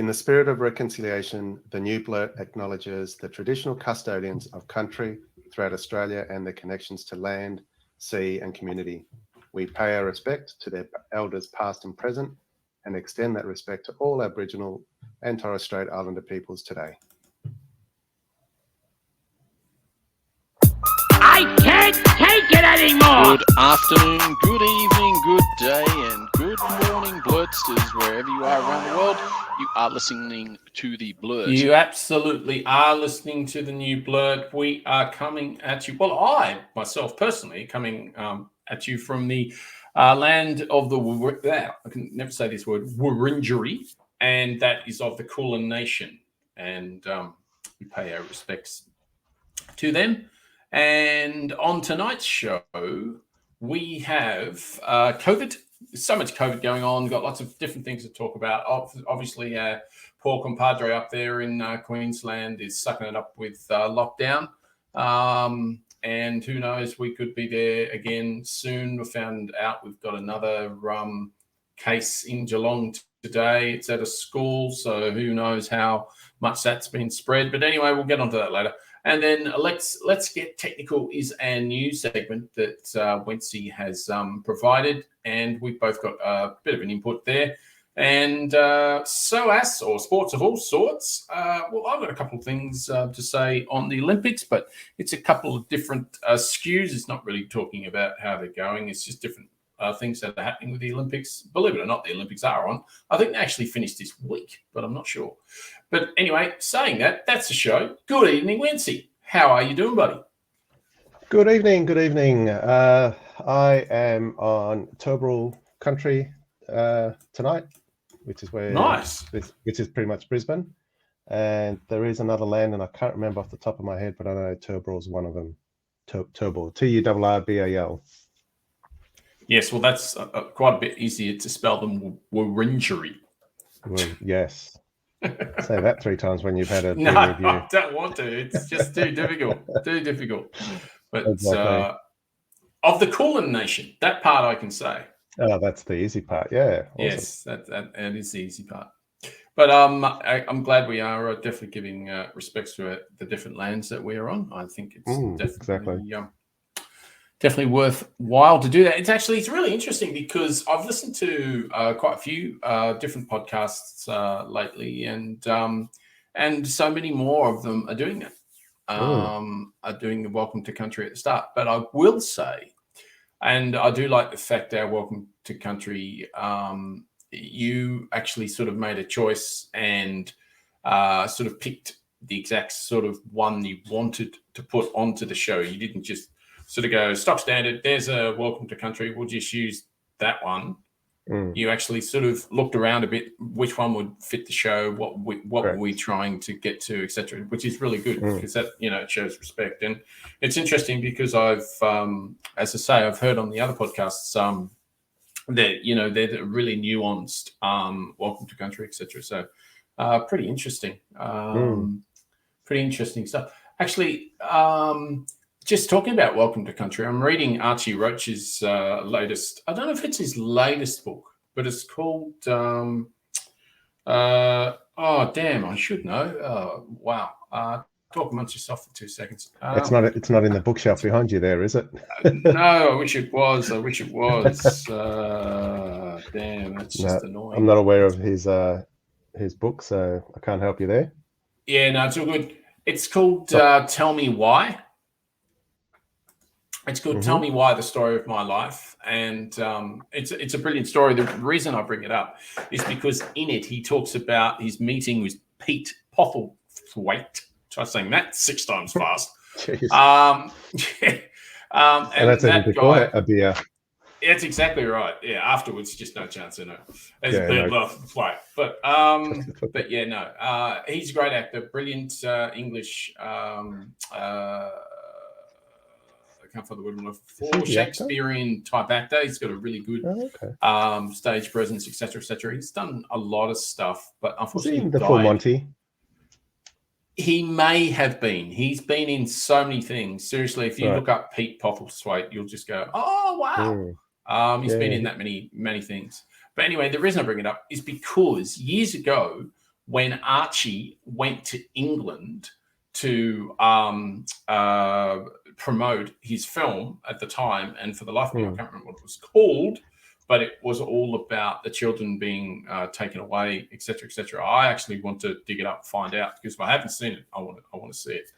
In the spirit of reconciliation, the new blurt acknowledges the traditional custodians of country throughout Australia and their connections to land, sea and community. We pay our respect to their elders past and present and extend that respect to all Aboriginal and Torres Strait Islander peoples today. I can't take it anymore! Good afternoon, good evening, good day, and good morning, Blurtsters, wherever you are around the world. You are listening to the Blurt. You absolutely are listening to the new Blurt. We are coming at you. Well, I, myself, personally, coming at you from the land of the, I can never say this word, Wurundjeri, and that is of the Kulin Nation. And we pay our respects to them. And on tonight's show, we have COVID. So much COVID going on. Got lots of different things to talk about. Obviously, poor compadre up there in Queensland is sucking it up with lockdown. And who knows, we could be there again soon. We found out we've got another case in Geelong today. It's at a school, so who knows how much that's been spread. But anyway, we'll get onto that later. And then let's get technical is our news segment that Wency has provided, and we've both got a bit of an input there. And SOAS, or sports of all sorts. Well, I've got a couple of things to say on the Olympics, but it's a couple of different skews. It's not really talking about how they're going. It's just different things that are happening with the Olympics. Believe it or not, the Olympics are on. I think they actually finished this week, but I'm not sure. But anyway, saying that, that's the show. Good evening, Wency. How are you doing, buddy? Good evening, good evening. I am on Turrbal country tonight, which is where Nice. Which is pretty much Brisbane. And there is another land, and I can't remember off the top of my head, but I know Turrbal is one of them. Turrbal, Turrbal. Yes, well, that's quite a bit easier to spell than Wurundjeri. Well, yes. Say that 3 times when you've had a No, review. I don't want to. It's just too difficult. Too difficult. But Exactly. of the Kulin Nation, that part I can say. Oh, that's the easy part. Yeah. Awesome. Yes, that is the easy part. But I'm glad we are definitely giving respects to the different lands that we are on. I think it's definitely worthwhile to do that. It's really interesting because I've listened to quite a few different podcasts lately, and so many more of them are doing that. Are doing the Welcome to Country at the start. But I will say, and I do like the fact our Welcome to Country, you actually sort of made a choice and sort of picked the exact sort of one you wanted to put onto the show. You didn't just sort of go stock standard, there's a Welcome to Country, we'll just use that one. You actually sort of looked around a bit, which one would fit the show, what were we trying to get to, etc., which is really good because that, it shows respect. And it's interesting because I've, as I say, I've heard on the other podcasts that, they're really nuanced Welcome to Country, etc. So pretty interesting. Pretty interesting stuff. Actually, just talking about Welcome to Country, I'm reading Archie Roach's latest. I don't know if it's his latest book, but it's called. Oh damn! I should know. Wow. Talk amongst yourself for 2 seconds. It's not in the bookshelf behind you there, is it? No, I wish it was. Damn, that's just annoying. I'm not aware of his book, so I can't help you there. Yeah, no, it's all good. It's called Tell Me Why. It's called Tell Me Why, the Story of My Life. And it's a brilliant story. The reason I bring it up is because in it, he talks about his meeting with Pete Postlethwaite. Try saying that 6 times fast. And that's that guy, a beer. That's exactly right. Yeah, afterwards, just no chance, As a bird flight. But yeah, no. He's a great actor, brilliant English. I can't find the word I'm looking for. Shakespearean type actor. He's got a really good stage presence, etc., etc. He's done a lot of stuff, but unfortunately, the full Monty. He may have been. He's been in so many things. Seriously, if you look up Pete Postlethwaite, you'll just go, "Oh wow!" He's been in that many things. But anyway, the reason I bring it up is because years ago, when Archie went to England to promote his film at the time, and for the life of me, I can't remember what it was called, but it was all about the children being taken away, etc., etc. I actually want to dig it up and find out, because if I haven't seen it, I want to see it.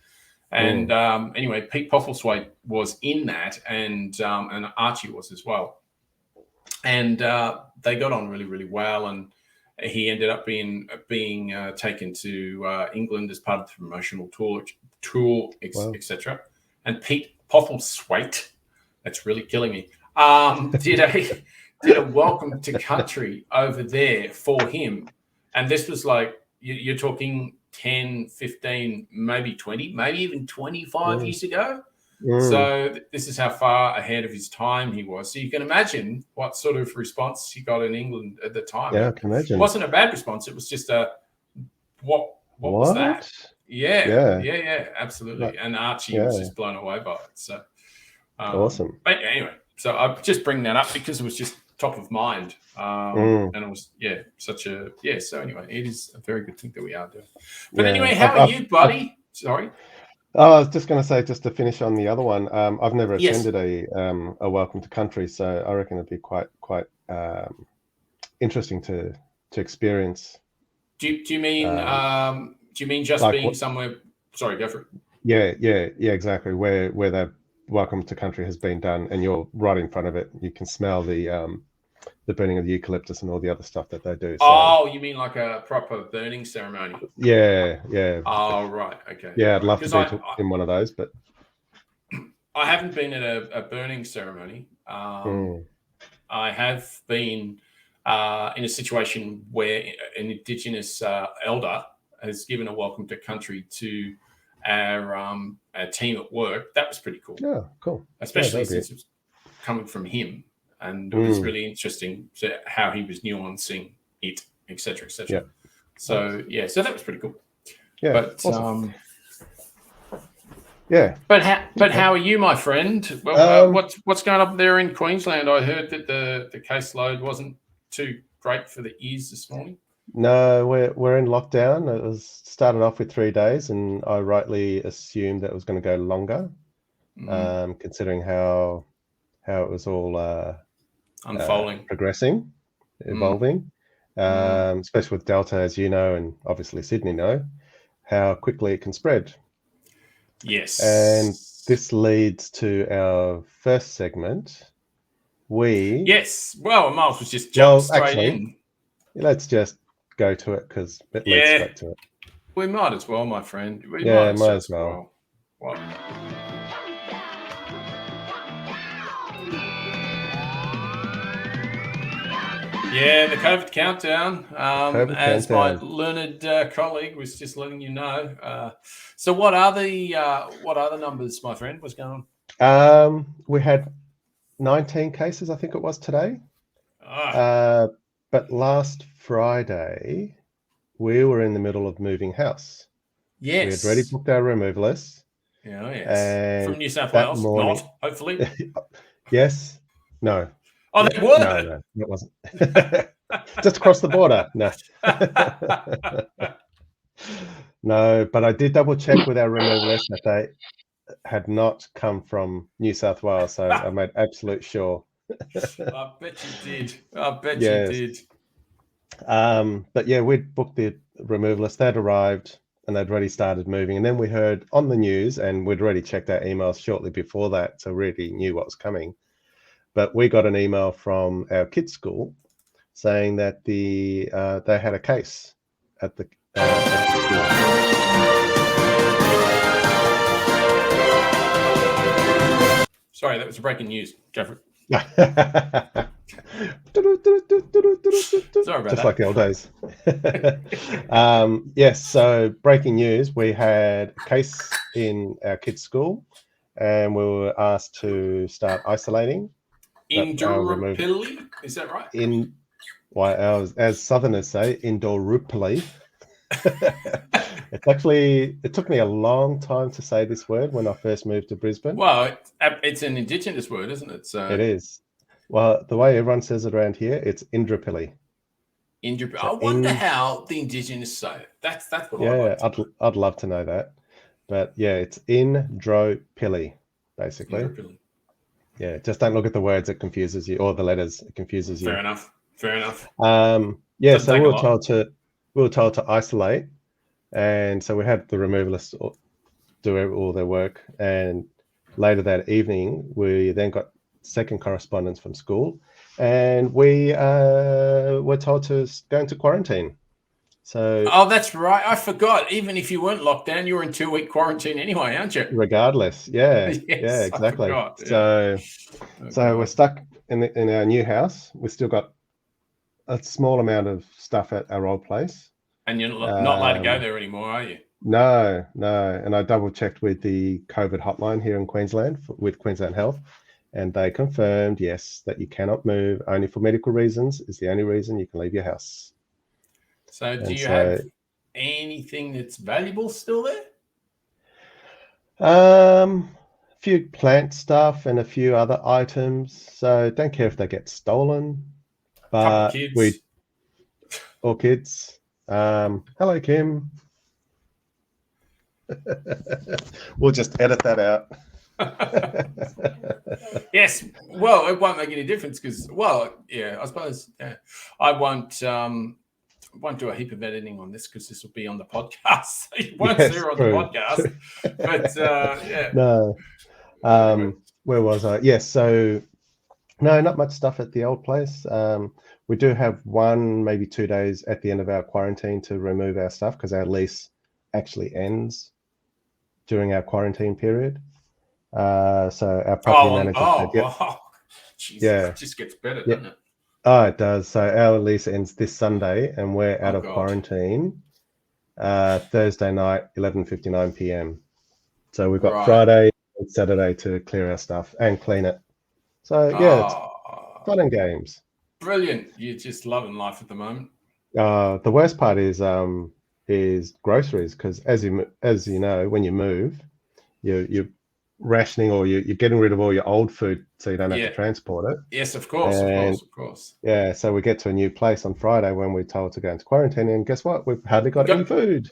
And anyway, Pete Postlethwaite was in that, and Archie was as well. And they got on really, really well. And he ended up being taken to England as part of the promotional tour, etc. And Pete Postlethwaite, that's really killing me, did a welcome to country over there for him. And this was like, you're talking 10, 15, maybe 20, maybe even 25 years ago. So this is how far ahead of his time he was. So you can imagine what sort of response he got in England at the time. Yeah, I can imagine. It wasn't a bad response. It was just what was that? Yeah, absolutely. Right. And Archie was just blown away by it. So awesome. But anyway, so I just bring that up because it was just top of mind. And it was, such a, so anyway, it is a very good thing that we are doing. But anyway, how are you, buddy? Sorry. Oh, I was just going to say, just to finish on the other one, I've never attended a welcome to country, so I reckon it'd be quite interesting to experience. Do you mean just like being somewhere? Sorry, go for it. Yeah, exactly. Where the welcome to country has been done, and you're right in front of it. You can smell the burning of the eucalyptus and all the other stuff that they do. So. Oh, you mean like a proper burning ceremony? Yeah. Oh, right. Okay. Yeah, I'd love to be in one of those, but I haven't been at a burning ceremony. I have been in a situation where an Indigenous elder has given a welcome to country to our team at work. That was pretty cool. Yeah, cool. Especially since it was coming from him. And it was really interesting how he was nuancing it, etc., etc. Yeah. So so that was pretty cool. Yeah. But awesome. But how are you, my friend? Well, what's going on there in Queensland? I heard that the caseload wasn't too great for the ears this morning. No, we're in lockdown. It was started off with 3 days, and I rightly assumed that it was going to go longer, considering how it was all unfolding, progressing, evolving, especially with Delta, as you know, and obviously Sydney know, how quickly it can spread. Yes. And this leads to our first segment. Well, Miles was just jumped straight in. Let's just go to it because it leads straight to it. We might as well, my friend. Might as well. Yeah, the COVID countdown, as my learned colleague was just letting you know. So what are the numbers, my friend? What's going on? We had 19 cases, I think it was today. But last Friday, we were in the middle of moving house. Yes. We had already booked our removalists. Yeah, yes. From New South Wales, not, hopefully. Yes. No. Oh, they were? No, it wasn't. Just across the border. No. No, but I did double check with our removalist that they had not come from New South Wales, so I made absolute sure. I bet you did. You did. But yeah, we'd booked the removalists. They'd arrived and they'd already started moving. And then we heard on the news, and we'd already checked our emails shortly before that, so we already knew what was coming. But we got an email from our kids' school saying that they had a case at the school. Sorry, that was breaking news, Jeffrey. Sorry about Just like the old days. Yes, so breaking news, we had a case in our kids' school, and we were asked to start isolating. Indorupilly, is that right? As Southerners say, indorupilly. It took me a long time to say this word when I first moved to Brisbane. Well, it's an Indigenous word, isn't it? So it is. Well, the way everyone says it around here, it's Indrapilli. In Japan. So I wonder how the Indigenous say it. That's what I Yeah, like to know. I'd love to know that. But yeah, it's Indropili, basically. Indra. Yeah, just don't look at the words, it confuses you, or the letters, it confuses Fair you. enough. Fair enough. Yeah, Doesn't so take we a were lot. told to isolate, and so we had the removalists do all their work, and later that evening we then got second correspondence from school, and we were told to go into quarantine. So Oh, that's right. I forgot. Even if you weren't locked down, you were in 2-week quarantine anyway, aren't you? regardless, yeah, Yes, I exactly. forgot. Yeah. So we're God. stuck in our new house. We still got a small amount of stuff at our old place. And you're not allowed to go there anymore, are you? No. And I double checked with the COVID hotline here in Queensland with Queensland Health, and they confirmed, yes, that you cannot move. Only for medical reasons is the only reason you can leave your house. So do And you have anything that's valuable still there? a few plant stuff and a few other items. So don't care if they get stolen. Couple But kids. or kids. Hello, Kim. We'll just edit that out. Yes. Well, it won't make any difference because, yeah, I suppose I won't do a heap of editing on this because this will be on the podcast. So you won't see her on the podcast. But yeah. No. Anyway. Where was I? Yes. So no, not much stuff at the old place. We do have 1, maybe 2 days at the end of our quarantine to remove our stuff because our lease actually ends during our quarantine period. So our property manager geez, yeah, it just gets better, doesn't it? Oh, it does. So our lease ends this Sunday, and we're out of quarantine Thursday night, 11:59 p.m. So we've got Friday and Saturday to clear our stuff and clean it. So yeah, it's fun and games. Brilliant. You're just loving life at the moment. The worst part is groceries, because as you know, when you move, you're rationing, or you're getting rid of all your old food so you don't have to transport it. Yes, of course, of course. Yeah, so we get to a new place on Friday when we're told to go into quarantine, and guess what? We've hardly got any food.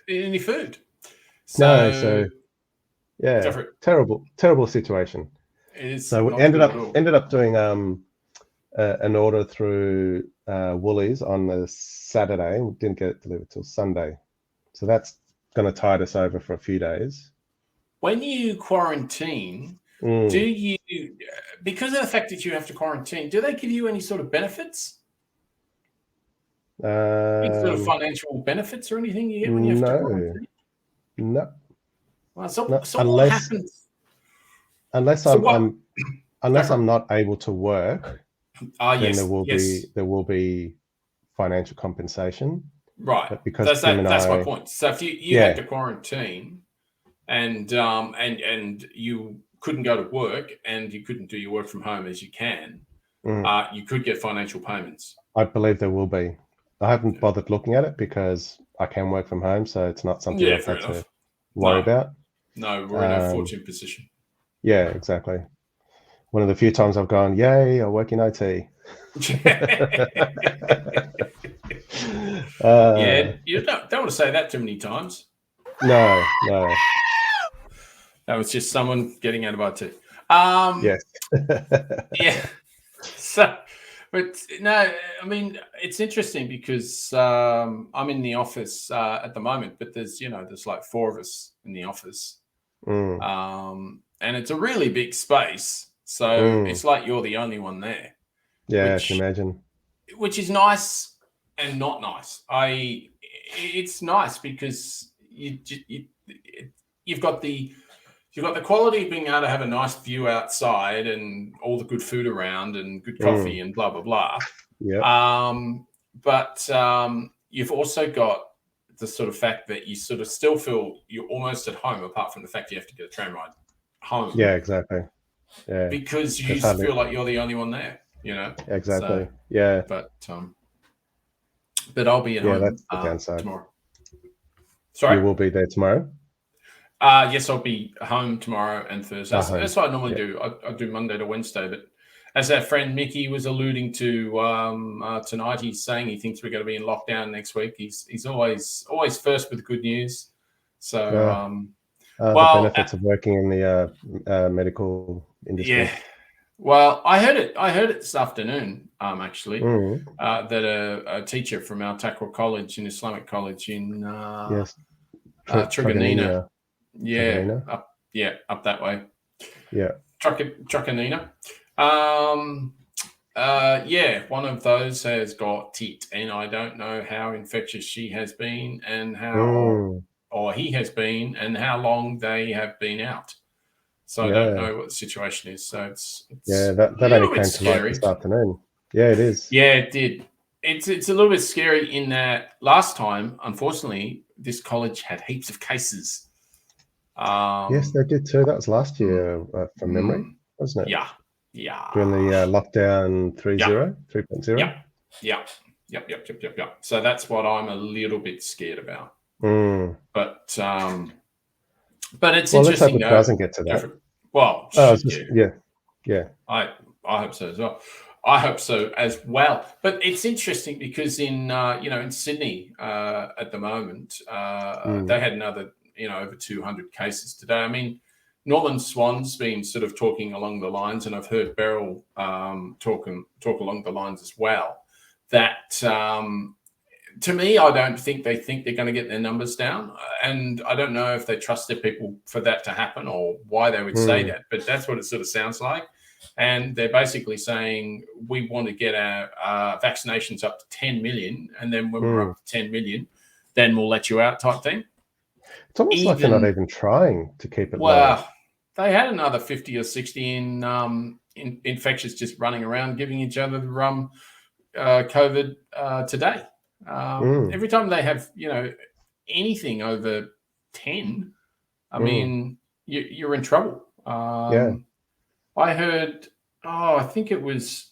So yeah, terrible situation. It is. So we ended up doing an order through Woolies on the Saturday. We didn't get it delivered till Sunday, so that's going to tide us over for a few days. When you quarantine, do you, because of the fact that you have to quarantine, do they give you any sort of benefits? Any sort of financial benefits or anything you get when you have to quarantine? No. Well, so what happens? Unless I'm not able to work, then there will be financial compensation. Right. But because that's my point. So if you had to quarantine, and you couldn't go to work and you couldn't do your work from home as you can, you could get financial payments. I believe there will be. I haven't bothered looking at it because I can work from home, so it's not something I've had to worry about. No, we're in a fortunate position. Yeah, exactly. One of the few times I've gone, yay, I work in IT. Yeah, you don't want to say that too many times. No. That was just someone getting out of IT. Yes. Yeah. So, but no, I mean, it's interesting because I'm in the office at the moment, but there's like 4 of us in the office. And it's a really big space. So it's like you're the only one there. Yeah, I can imagine. Which is nice and not nice. It's nice because you've got the quality of being able to have a nice view outside and all the good food around and good coffee and blah blah blah. Yeah. But you've also got the sort of fact that you sort of still feel you're almost at home, apart from the fact you have to get a tram ride home. Yeah, exactly. Yeah. Because you just feel like you're the only one there. Exactly. So, yeah. But I'll be at home that's the downside. Tomorrow. Sorry? You will be there tomorrow? Yes, I'll be home tomorrow and Thursday. That's what I normally do. I do Monday to Wednesday, but as our friend Mickey was alluding to tonight, he's saying he thinks we're going to be in lockdown next week. He's always first with good news. So, the well, benefits of working in the medical industry. yeah. Well, I heard it this afternoon, actually, Mm. that a teacher from our Takwa College, an Islamic college in Yes. Truganina. Yeah, Truganina. Up that way. Yeah. Truganina. One of those has got it, and I don't know how infectious she has been and how or he has been and how long they have been out. So I don't know what the situation is. So it's that only came to light this afternoon. Yeah, it is. Yeah, it did. It's a little bit scary in that last time, unfortunately, this college had heaps of cases. Yes, they did too. That was last year, from memory, wasn't it? Yeah. During the lockdown 3.0. Yep. So that's what I'm a little bit scared about. But it's well, interesting. Let's hope it doesn't get to that. Well, yeah. I hope so as well. I hope so as well. But it's interesting because in Sydney at the moment, they had another over 200 cases today. I mean, Norman Swan's been sort of talking along the lines, and I've heard Beryl talk along the lines as well. That to me, I don't think they think they're going to get their numbers down, and I don't know if they trust their people for that to happen or why they would say that. But that's what it sort of sounds like. And they're basically saying we want to get our vaccinations up to 10 million, and then when we're up to 10 million, then we'll let you out, type thing. It's almost like they're not even trying to keep it low. Well, they had another 50 or 60 in infectious just running around giving each other the COVID today. Every time they have anything over 10, I mean you're in trouble. I heard, I think it was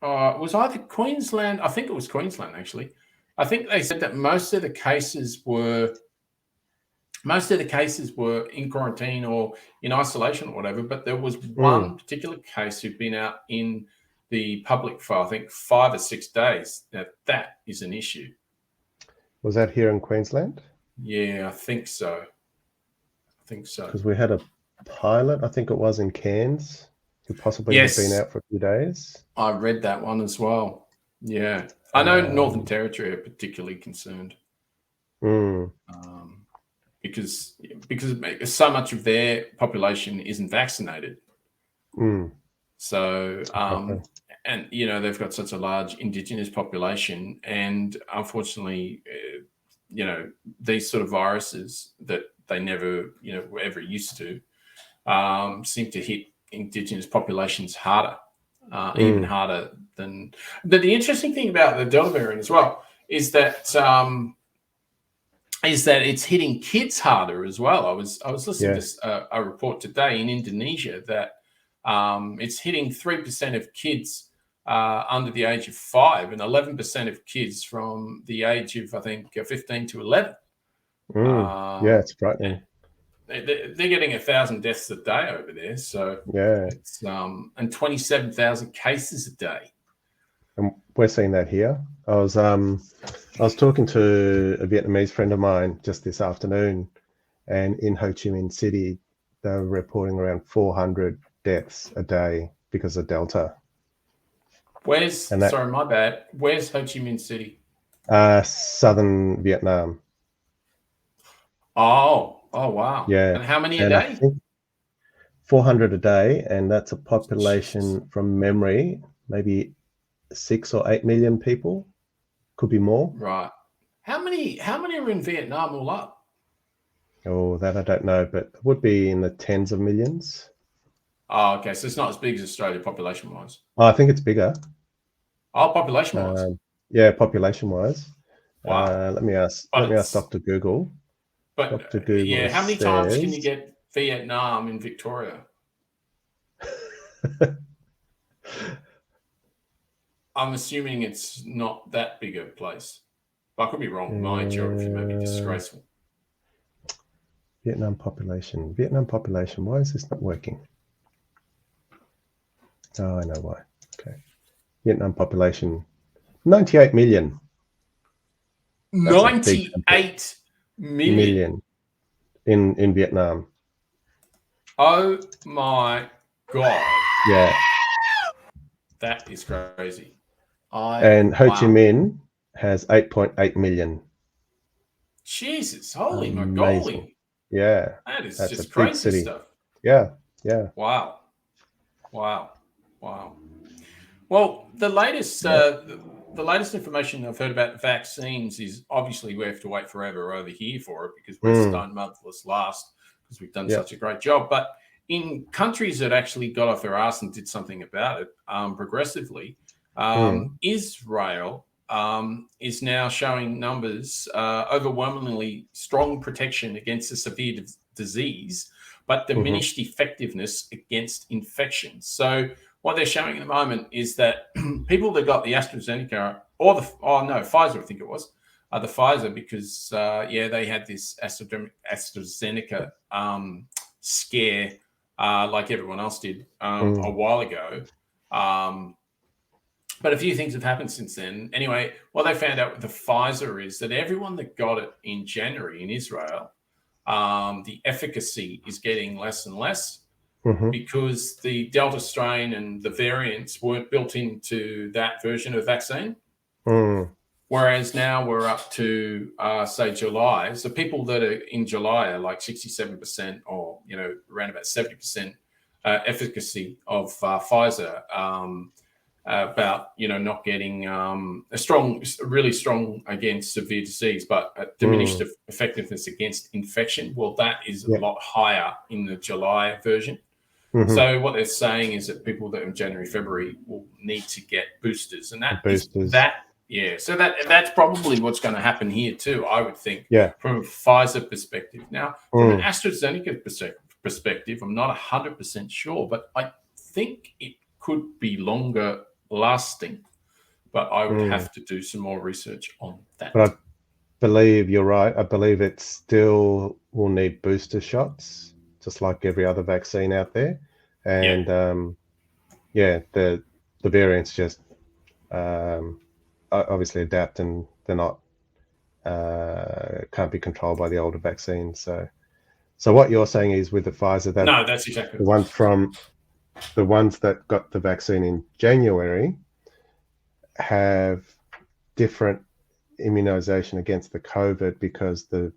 either Queensland. I think it was Queensland, actually. I think they said that most of the cases were in quarantine or in isolation or whatever, but there was one particular case who'd been out in the public for, I think, 5 or 6 days. Now, that is an issue. Was that here in Queensland? Yeah, I think so. Because we had a pilot, I think it was in Cairns, who possibly had been out for a few days. I read that one as well. Yeah. I know Northern Territory are particularly concerned. Because so much of their population isn't vaccinated. So, and they've got such a large Indigenous population, and unfortunately, these sort of viruses that they never, were ever used to, seem to hit Indigenous populations harder, even harder than. But the interesting thing about the Delta variant as well is that it's hitting kids harder as well. I was listening to a report today in Indonesia that it's hitting 3% of kids under the age of 5 and 11% of kids from the age of, I think, 15 to 11. It's frightening. They're getting 1,000 deaths a day over there. So it's and 27,000 cases a day. And we're seeing that here. I was talking to a Vietnamese friend of mine just this afternoon, and in Ho Chi Minh City, they were reporting around 400 deaths a day because of Delta. Sorry, my bad. Where's Ho Chi Minh City? Southern Vietnam. Oh, wow. Yeah. And how many a day? I think 400 a day, and that's a population from memory, maybe 6 or 8 million people. Could be more. Right. How many are in Vietnam all up? Oh, that I don't know, but it would be in the tens of millions. Oh, okay. So it's not as big as Australia population-wise. Oh, I think it's bigger. Oh, population-wise. Yeah, population-wise. Wow. Let me ask Dr. Google. But Dr. Google how many times can you get Vietnam in Victoria? I'm assuming it's not that big a place. But I could be wrong. My geography may be disgraceful. Vietnam population. Why is this not working? Oh, I know why. Okay. Vietnam population 98 million. That's a big 98 million. in Vietnam. Oh my God. Yeah. That is crazy. And Ho Chi Minh has 8.8 million. Jesus, holy Amazing. mogoly. Yeah. That is That's just a big crazy city. stuff. Yeah. Yeah. Wow. Well, the latest information I've heard about vaccines is obviously we have to wait forever over here for it because we're stone motherless last because we've done such a great job. But in countries that actually got off their ass and did something about it progressively, Israel is now showing numbers overwhelmingly strong protection against a severe disease, but diminished effectiveness against infection. So what they're showing at the moment is that people that got the AstraZeneca or Pfizer, I think it was, the Pfizer, because they had this AstraZeneca scare like everyone else did a while ago. But a few things have happened since then. Anyway, what they found out with the Pfizer is that everyone that got it in January in Israel, the efficacy is getting less and less because the Delta strain and the variants weren't built into that version of vaccine. Whereas now we're up to, say, July. So people that are in July are like 67% or, around about 70% efficacy of Pfizer. About not getting really strong against severe disease, but diminished effectiveness against infection. Well, that is a lot higher in the July version. So what they're saying is that people that are in January, February will need to get boosters, and so that's probably what's going to happen here too. I would think, from a Pfizer perspective. Now, from an AstraZeneca perspective, I'm not 100% sure, but I think it could be longer lasting, but I would have to do some more research on that. But I believe you're right. I believe it still will need booster shots, just like every other vaccine out there. And the variants just obviously adapt, and they're not can't be controlled by the older vaccines. So what you're saying is with the Pfizer, that's exactly the ones that got the vaccine in January have different immunization against the COVID because the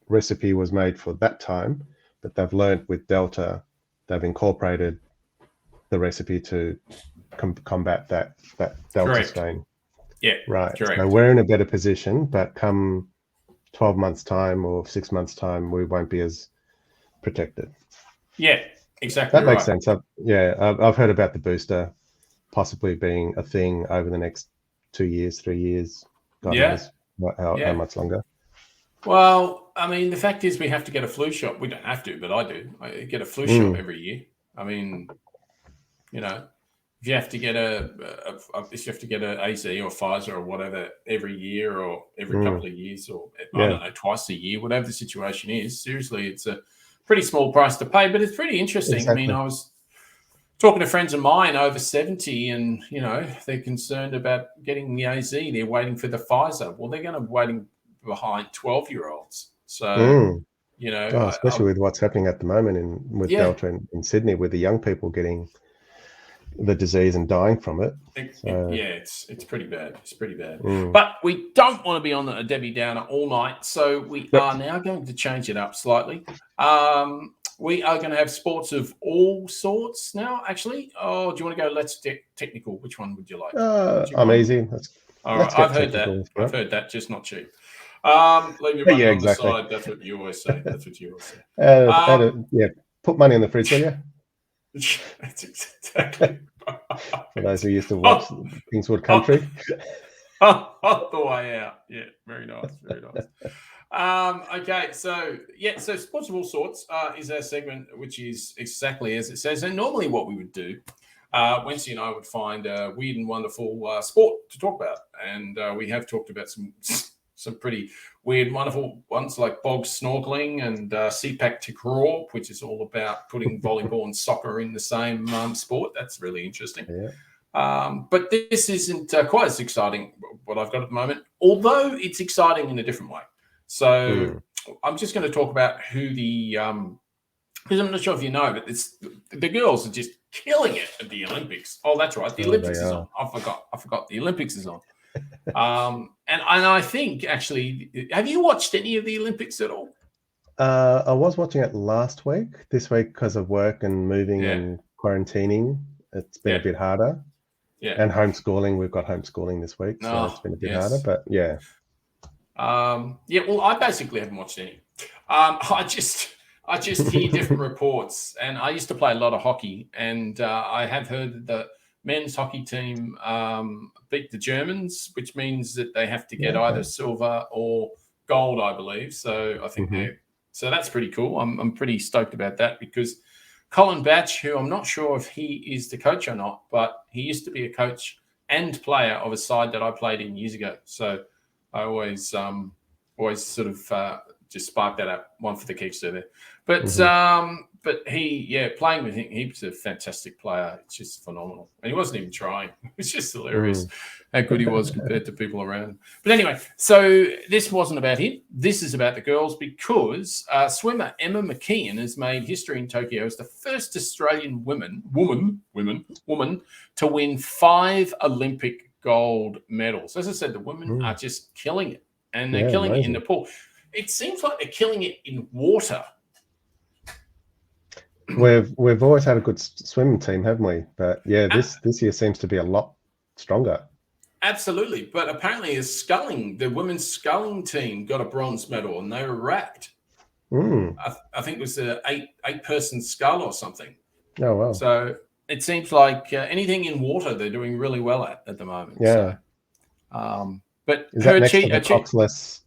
recipe was made for that time, but they've learned with Delta, they've incorporated the recipe to combat that Delta strain. Yeah, right. Correct. So we're in a better position, but come 12 months time or 6 months time, we won't be as protected. Yeah, exactly. That makes sense. I've heard about the booster possibly being a thing over the next 2 years, 3 years. God knows how much longer. Well, I mean, the fact is we have to get a flu shot. We don't have to, but I do. I get a flu shot every year. I mean, if you have to get a AZ or Pfizer or whatever every year or every couple of years or I don't know, twice a year, whatever the situation is, seriously, it's a pretty small price to pay, but it's pretty interesting. Exactly. I mean, I was talking to friends of mine over 70 and, they're concerned about getting the AZ. They're waiting for the Pfizer. Well, they're going to be waiting behind 12-year-olds. So, especially with what's happening at the moment with Delta in Sydney, with the young people getting the disease and dying from it. It's pretty bad. It's pretty bad. But we don't want to be on a Debbie Downer all night, so we are now going to change it up slightly. We are going to have sports of all sorts now, actually. Oh, do you want to go let's technical? Which one would you like? I'm easy. All right, I've heard that. I've heard that, just not cheap. Leave your money on the side. That's what you always say. Put money in the fridge, will you? That's exactly. For those who used to watch Kingswood Country. The way out. Yeah, very nice. Very nice. Okay, so sports of all sorts is our segment, which is exactly as it says. And normally what we would do, Wency and I would find a weird and wonderful sport to talk about. And we have talked about some pretty weird, wonderful ones like bog snorkeling and CPAC Tikror, which is all about putting volleyball and soccer in the same sport. That's really interesting. But this isn't quite as exciting, what I've got at the moment, although it's exciting in a different way. So I'm just going to talk about who the because I'm not sure if you know, but it's the girls are just killing it at the Olympics. Oh, that's right, the Olympics is on. I forgot the Olympics is on. And I think actually, have you watched any of the Olympics at all? I was watching it last week. This week, because of work and moving and quarantining, it's been a bit harder. Yeah. And homeschooling, we've got homeschooling this week, so it's been a bit harder. But yeah. Well, I basically haven't watched any. I just hear different reports, and I used to play a lot of hockey, and I have heard that the men's hockey team beat the Germans, which means that they have to get either silver or gold, I believe. So I think so that's pretty cool. I'm pretty stoked about that because Colin Batch, who I'm not sure if he is the coach or not, but he used to be a coach and player of a side that I played in years ago. So I always sort of just sparked that up. One for the keeps there. But he, playing with him, he's a fantastic player. It's just phenomenal. And he wasn't even trying. It's just hilarious how good he was compared to people around. But anyway, so this wasn't about him. This is about the girls because swimmer Emma McKeon has made history in Tokyo as the first Australian woman to win 5 Olympic gold medals. As I said, the women are just killing it. And they're killing it in the pool. It seems like they're killing it in water. We've always had a good swimming team, haven't we? But yeah, this year seems to be a lot stronger. Absolutely, but apparently the women's sculling team got a bronze medal, and they were racked. I think it was an 8-person scull or something. Oh wow! So it seems like anything in water they're doing really well at the moment. Yeah. So, but is that next to the coxless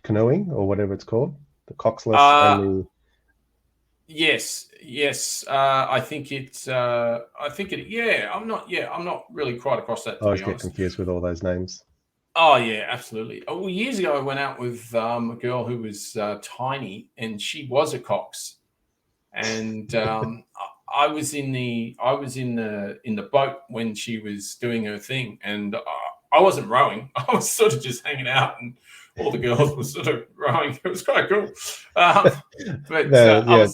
canoeing or whatever it's called? The coxless and the Yes. I think it. Yeah, I'm not really quite across that. I always get confused with all those names. Oh yeah, absolutely. Oh, well, years ago I went out with a girl who was tiny, and she was a cox, and I was in the boat when she was doing her thing, and I wasn't rowing. I was sort of just hanging out, and all the girls were sort of rowing. It was quite cool. But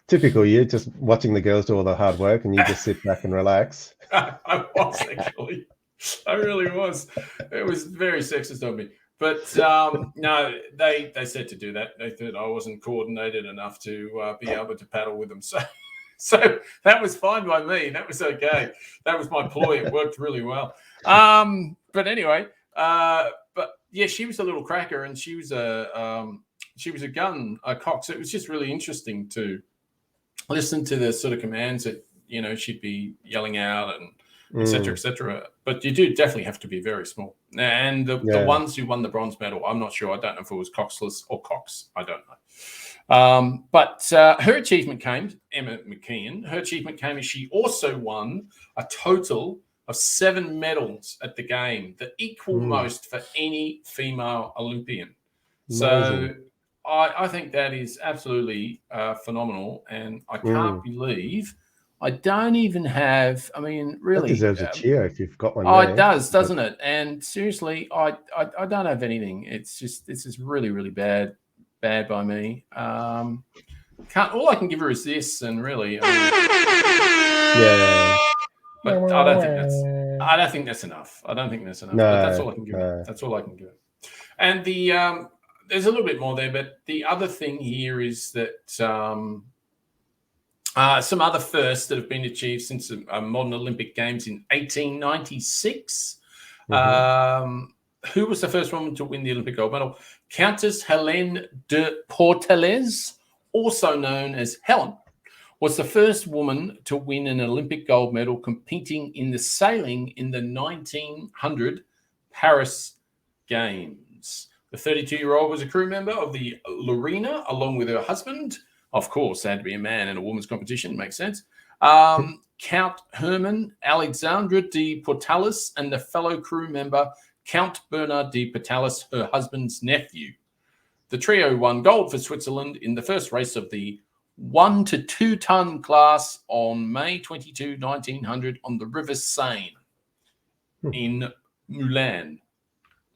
typical you, just watching the girls do all the hard work and you just sit back and relax. I was actually. I really was. It was very sexist of me. But no, they said to do that. They thought I wasn't coordinated enough to be able to paddle with them. So that was fine by me. That was okay. That was my ploy. It worked really well. But anyway, but yeah, she was a little cracker, and she was a cox. It was just really interesting to listen to the sort of commands that she'd be yelling out and et cetera. But you do definitely have to be very small. And the ones who won the bronze medal, I'm not sure. I don't know if it was coxless or cox. I don't know. But her achievement came, Emma McKeon, as she also won a total of 7 medals at the game, the equal most for any female Olympian. So I think that is absolutely phenomenal, and I can't believe I don't even have. I mean, really, that deserves a cheer if you've got one. Oh, it does, doesn't it? And seriously, I don't have anything. It's just this is really, really bad by me. All I can give her is this, and really, But I don't think that's enough. I don't think that's enough. But that's all I can give her. That's all I can give her. And there's a little bit more there, but the other thing here is that some other firsts that have been achieved since the modern Olympic Games in 1896. Who was the first woman to win the Olympic gold medal? Countess Helene de Portales, also known as Helen, was the first woman to win an Olympic gold medal competing in the sailing in the 1900 Paris Games. The 32-year-old was a crew member of the Lorena, along with her husband. Of course, there had to be a man in a woman's competition. Makes sense. Count Herman Alexandra de Portales and the fellow crew member Count Bernard de Portales, her husband's nephew. The trio won gold for Switzerland in the first race of the 1 to 2 ton class on May 22, 1900 on the River Seine in Moulin.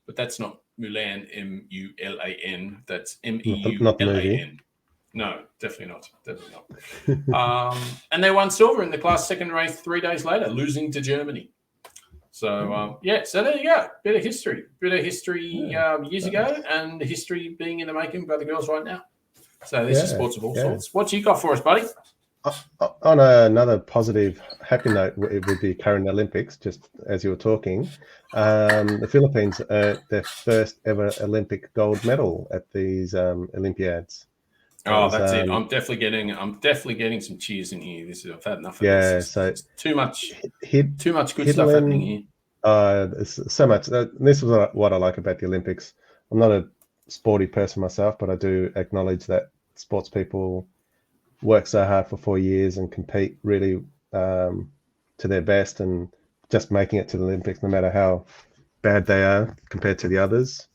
But that's not Mulan, M-U-L-A-N. That's M-E-U-L-A-N. Not the movie. No, definitely not. Definitely not. And they won silver in the class second race 3 days later, losing to Germany. So, so there you go. Bit of history. Years ago, and history being in the making by the girls right now. So this is sports of all sorts. What you got for us, buddy? On another positive, happy note with the current Olympics, just as you were talking, the Philippines earned their first ever Olympic gold medal at these Olympiads. That's it. I'm definitely getting some cheers in here. I've had enough of this. So it's too much good stuff happening here. There's so much. This is what I like about the Olympics. I'm not a sporty person myself, but I do acknowledge that sports people work so hard for 4 years and compete really to their best, and just making it to the Olympics, no matter how bad they are compared to the others,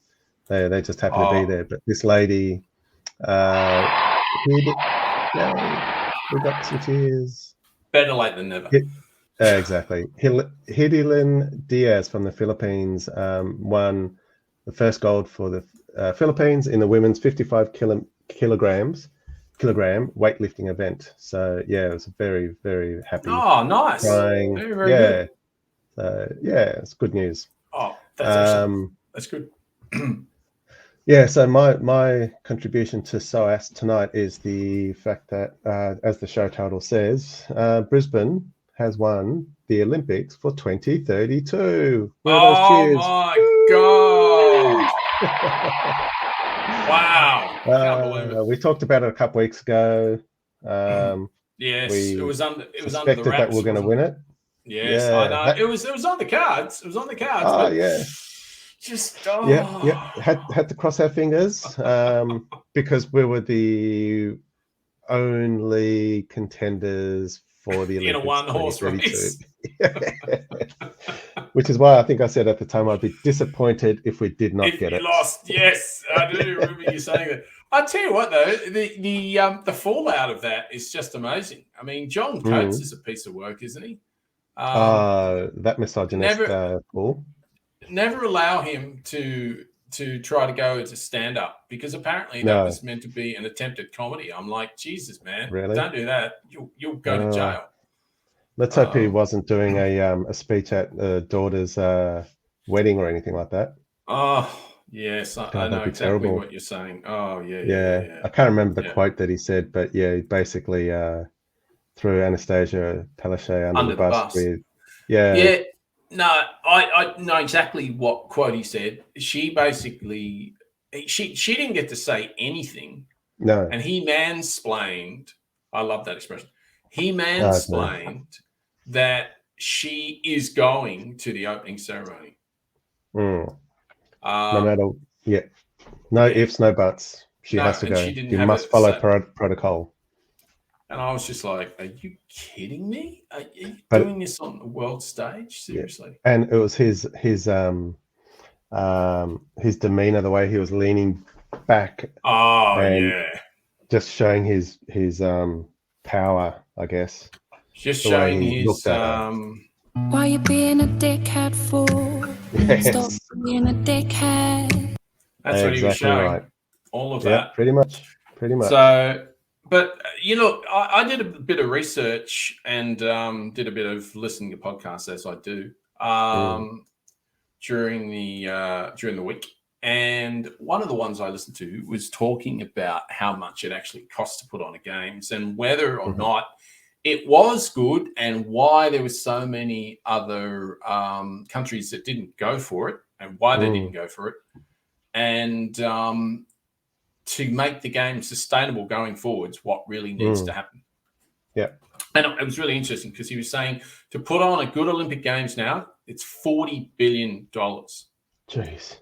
they just happen to be there. But this lady, we got some cheers. Better late than never. Exactly. Hidilyn Diaz from the Philippines won the first gold for the Philippines in the women's 55 kilogram weightlifting event. So it was a very, very happy. Oh, nice. Crying. Very, very good. So it's good news. Oh, that's excellent. That's good. So my contribution to SOAS tonight is the fact that, as the show title says, Brisbane has won the Olympics for 2032. My God. Wow. Can't believe it. We talked about it a couple weeks ago. Yes, it was under the wraps. That we're going to win it. Yes, I know. It was on the cards. It was on the cards. Oh, but yeah. Just had to cross our fingers because we were the only contenders for the Olympics in a one-horse race. Which is why I think I said at the time I'd be disappointed if we did not get it. Lost, yes, I do remember you saying that. I tell you what, though, the fallout of that is just amazing. I mean, John Coates is a piece of work, isn't he? That misogynist Paul. Never allow him to try to go as a stand-up, because apparently that was meant to be an attempt at comedy. I'm like, Jesus, man, really? Don't do that. You'll go to jail. Let's hope he wasn't doing a speech at daughter's wedding or anything like that. Oh, yes, I know exactly what you're saying. Oh, yeah. I can't remember the quote that he said, but he basically threw Anastasia Palaszczuk under the bus. No, I know exactly what quote he said. She basically, she didn't get to say anything. No. And he mansplained. I love that expression. He mansplained that she is going to the opening ceremony. No matter, no ifs, no buts. She has to go. You must follow protocol. And I was just like, are you kidding me? Are you doing this on the world stage? Seriously? Yeah. And it was his demeanor, the way he was leaning back. Just showing his power, I guess. Just showing his why you being a dickhead for? Stop being a dickhead. That's what he was showing. Right. All of that. Pretty much. So, but I did a bit of research and did a bit of listening to podcasts, as I do, during the week. And one of the ones I listened to was talking about how much it actually costs to put on a games and whether or not it was good, and why there were so many other countries that didn't go for it, and why they didn't go for it, and to make the game sustainable going forwards, what really needs to happen. Yeah. And it was really interesting because he was saying to put on a good Olympic Games now, it's $40 billion. Jeez.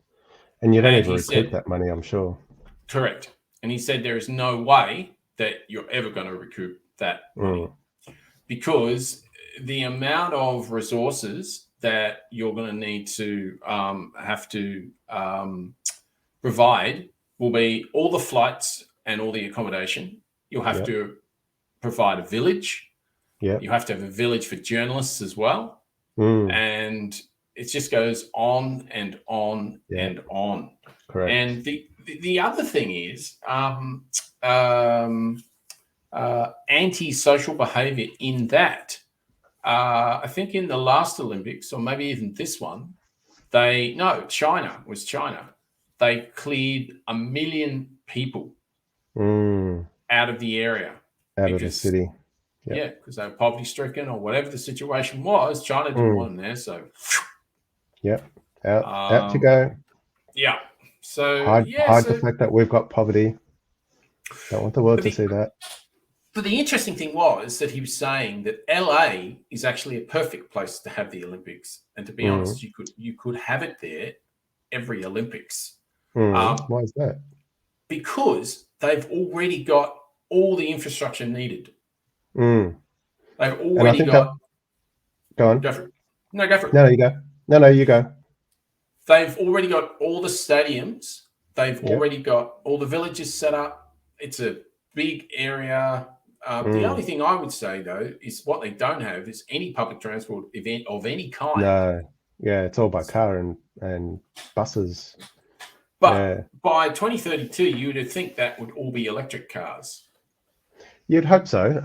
And you don't even recoup that money, I'm sure. Correct. And he said there is no way that you're ever going to recoup that money, because the amount of resources that you're going to need to have to provide will be all the flights and all the accommodation. You'll have to provide a village. Yeah. You have to have a village for journalists as well. Mm. And it just goes on and on and on. Correct. And the other thing is anti-social behavior in that. I think in the last Olympics, or maybe even this one, China. They cleared 1 million people out of the area. Out of the city. Yep. Yeah, because they were poverty-stricken or whatever the situation was. China didn't want them there, so... Yep, out you go. Yeah. So hide the fact that we've got poverty. Don't want the world to see that. But the interesting thing was that he was saying that LA is actually a perfect place to have the Olympics. And to be honest, you could have it there every Olympics. Why is that? Because they've already got all the infrastructure needed. They've already got... Go on. Go for it. No, go for it. No, you go. No, you go. They've already got all the stadiums. They've already got all the villages set up. It's a big area. The only thing I would say, though, is what they don't have is any public transport event of any kind. No. Yeah, it's all by car and buses. But by 2032, you would think that would all be electric cars. You'd hope so.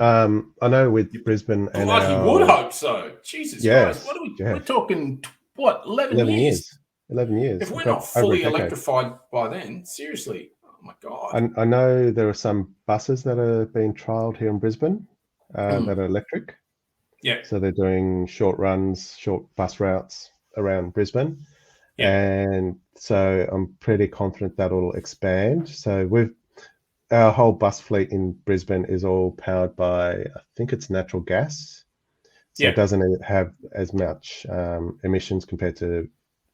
I know with Brisbane and you would hope so. Jesus Christ. What are we? We're talking, 11 years? 11 years. If we're not fully electrified by then, seriously. Oh, my God. I know there are some buses that are being trialled here in Brisbane that are electric. Yeah. So they're doing short runs, short bus routes around Brisbane. Yeah. And so I'm pretty confident that'll expand. So our whole bus fleet in Brisbane is all powered by, I think it's natural gas. So it doesn't have as much emissions compared to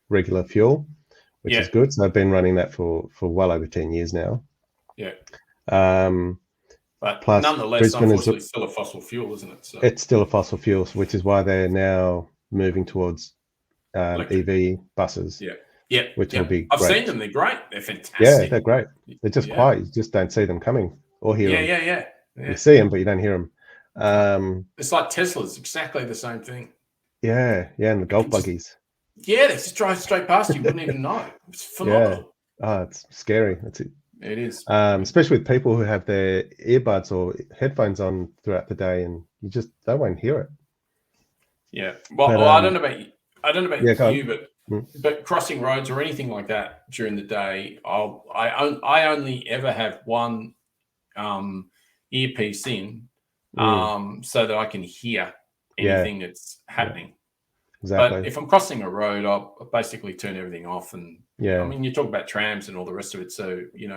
regular fuel, which is good. So I've been running that for well over 10 years now. Yeah. But plus nonetheless, Brisbane unfortunately, still a fossil fuel, isn't it? So. It's still a fossil fuel, which is why they're now moving towards EV buses. Yeah. Yeah. Which will be I've great. seen them. They're great. They're fantastic. Yeah, they're great. They're just quiet. You just don't see them coming or hear them. Yeah. You see them, but you don't hear them. It's like Tesla's, exactly the same thing. Yeah, and the golf buggies. They just drive straight past you. You wouldn't even know. It's phenomenal. Oh, it's scary. That's it. It is. Especially with people who have their earbuds or headphones on throughout the day, and they won't hear it. Yeah. Well, I don't know about you. I don't know about you, but but crossing roads or anything like that during the day, I only ever have one earpiece in, so that I can hear anything that's happening. Exactly. But if I'm crossing a road, I'll basically turn everything off. And I mean, you talk about trams and all the rest of it, so you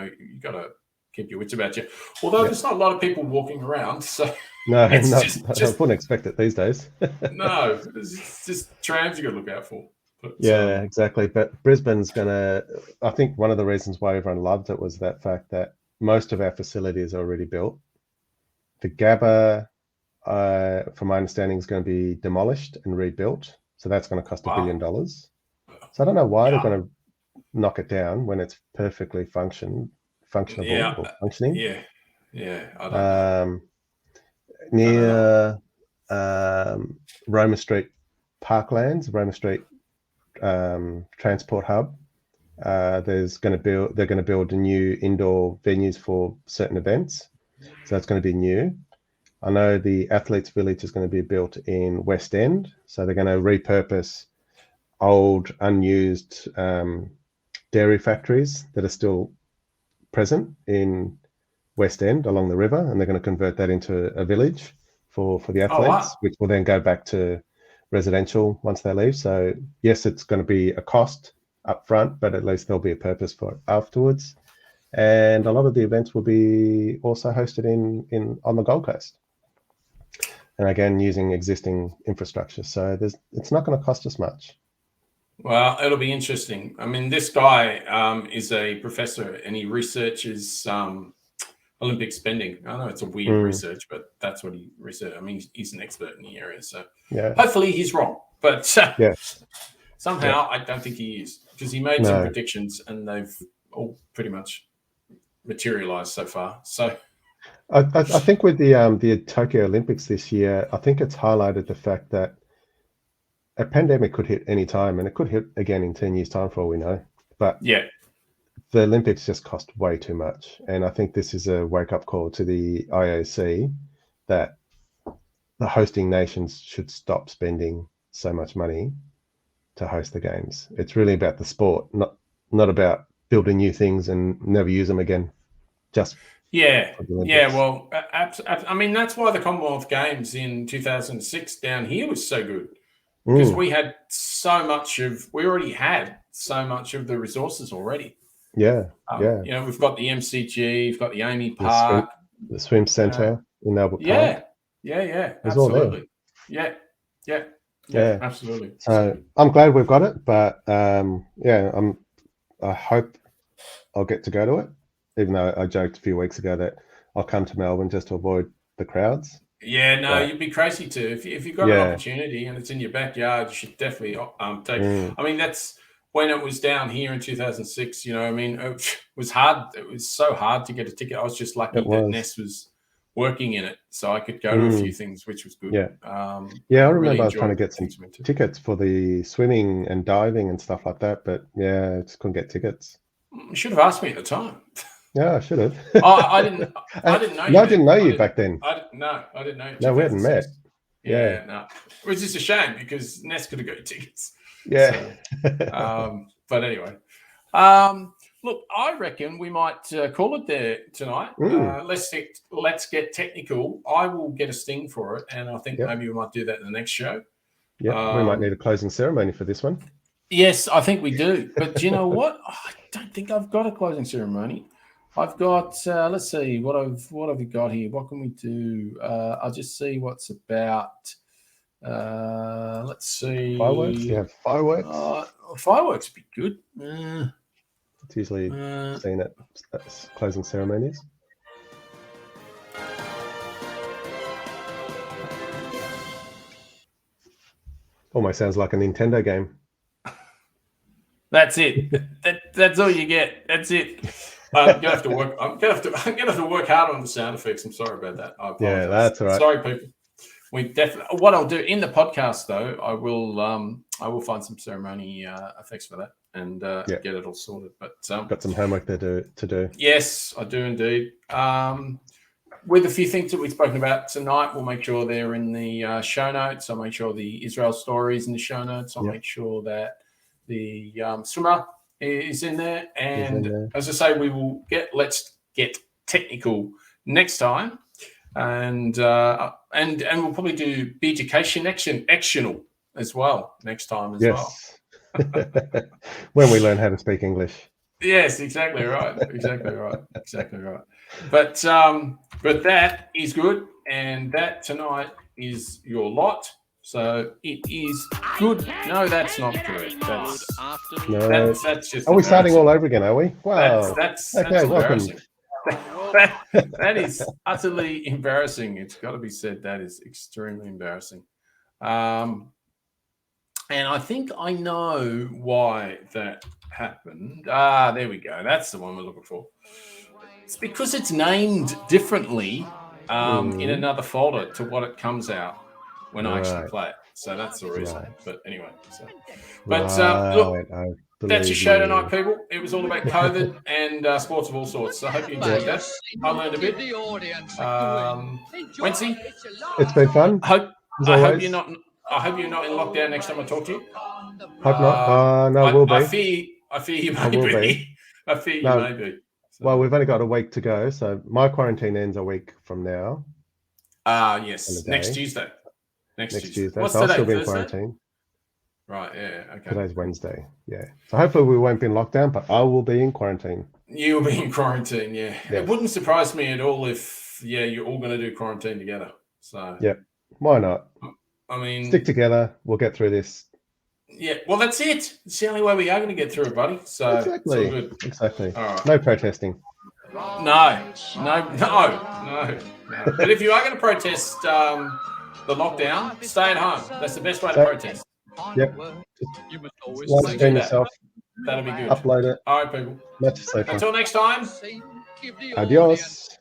got to keep your wits about you. Although there's not a lot of people walking around, so no, I wouldn't expect it these days. No, it's just trams you got to look out for. But, exactly. But Brisbane's I think one of the reasons why everyone loved it was that fact that most of our facilities are already built. The Gabba, from my understanding, is going to be demolished and rebuilt. So that's going to cost $1 billion. So I don't know why they're going to knock it down when it's perfectly functionable or functioning. Yeah. I don't know. Near Roma Street Parklands, Roma Street Transport Hub, they're going to build a new indoor venues for certain events. So that's going to be new. I know the Athletes Village is going to be built in West End. So they're going to repurpose old, unused dairy factories that are still present in West End along the river, and they're going to convert that into a village for the athletes, which will then go back to residential once they leave. So yes, it's going to be a cost up front, but at least there'll be a purpose for it afterwards. And a lot of the events will be also hosted on the Gold Coast. And again, using existing infrastructure. So it's not going to cost us much. Well, it'll be interesting. I mean, this guy is a professor and he researches Olympic spending. I know it's a weird research, but that's what he researched. I mean, he's an expert in the area. So hopefully he's wrong. But somehow I don't think he is, because he made some predictions and they've all pretty much materialized so far. So I think with the Tokyo Olympics this year, I think it's highlighted the fact that a pandemic could hit any time, and it could hit again in 10 years' time for all we know. But Yeah. the Olympics just cost way too much. And I think this is a wake-up call to the IOC that the hosting nations should stop spending so much money to host the games. It's really about the sport, not about building new things and never use them again. Just Yeah, for the Olympics. yeah. Well, I mean, that's why the Commonwealth Games in 2006 down here was so good, because we already had so much of the resources already. Yeah, You know, we've got the MCG, we've got the Amy Park, the swim centre in Albert Park. Yeah, It's all there. absolutely. Yeah, absolutely. So I'm glad we've got it, but I hope I'll get to go to it, even though I joked a few weeks ago that I'll come to Melbourne just to avoid the crowds. Yeah, no, you'd be crazy to. If you've got an opportunity and it's in your backyard, you should definitely take it. I mean, that's when it was down here in 2006, you know, I mean, it was hard. It was so hard to get a ticket. I was just lucky that Ness was working in it, so I could go to a few things, which was good. Yeah, I remember really I was trying to get some tickets for the swimming and diving and stuff like that, but I just couldn't get tickets. You should have asked me at the time. Yeah, I should have. I didn't know you. I didn't know you back then. I didn't know you. No, we hadn't met. Yeah, no. Which is a shame because Ness could have got tickets. Yeah. So, but anyway. Look, I reckon we might call it there tonight. Let's get technical. I will get a sting for it, and I think maybe we might do that in the next show. Yeah, we might need a closing ceremony for this one. Yes, I think we do. But do you know what? I don't think I've got a closing ceremony. I've got. Let's see what have we got here. What can we do? I'll just see what's about. Let's see. Fireworks? Do you have fireworks? Fireworks would be good. It's usually seen at closing ceremonies. Almost sounds like a Nintendo game. That's it. That's all you get. That's it. I'm gonna have to work. I'm gonna have to work harder on the sound effects. I'm sorry about that. I apologize. Yeah, that's all right. Sorry, people. We definitely. What I'll do in the podcast, though, I will find some ceremony effects for that and get it all sorted. But got some homework there to do. Yes, I do indeed. With a few things that we've spoken about tonight, we'll make sure they're in the show notes. I'll make sure the Israel story is in the show notes. I'll make sure that the swimmer is in there. And as I say, let's get technical next time. And we'll probably do be education actional as well next time as well. When we learn how to speak English. Yes, exactly right. Exactly right. But that is good, and that tonight is your lot. So it is good. No, that's not correct. That's just. Are we starting all over again? Are we? Wow. That's okay. Welcome. That is utterly embarrassing. It's got to be said. That is extremely embarrassing. And I think I know why that happened. There we go. That's the one we're looking for. It's because it's named differently in another folder to what it comes out when I actually play it. So that's the reason. But anyway. Look, that's your show tonight, people. It was all about COVID and sports of all sorts. So I hope you enjoyed that. I learned a bit. Wency, it's been fun. I hope you're not in lockdown next time I talk to you. Hope not. No, we'll be. I fear you may be. I fear you may be. So. Well, we've only got a week to go, so my quarantine ends a week from now. Yes, next Tuesday. Next Tuesday. What's today? I'll still be in quarantine. Right, yeah, okay. Today's Wednesday, yeah. So hopefully we won't be in lockdown, but I will be in quarantine. You'll be in quarantine, yeah. Yes. It wouldn't surprise me at all if, you're all going to do quarantine together. So yeah, why not? I mean, stick together. We'll get through this. Yeah, well, that's it. It's the only way we are going to get through it, buddy. So exactly, it's all good. Exactly. All right. No protesting. No. But if you are going to protest the lockdown, stay at home. That's the best way to protest. Yep. Live stream yourself. That'll be good. Upload it. All right, people. Much safer. Until next time. Adios.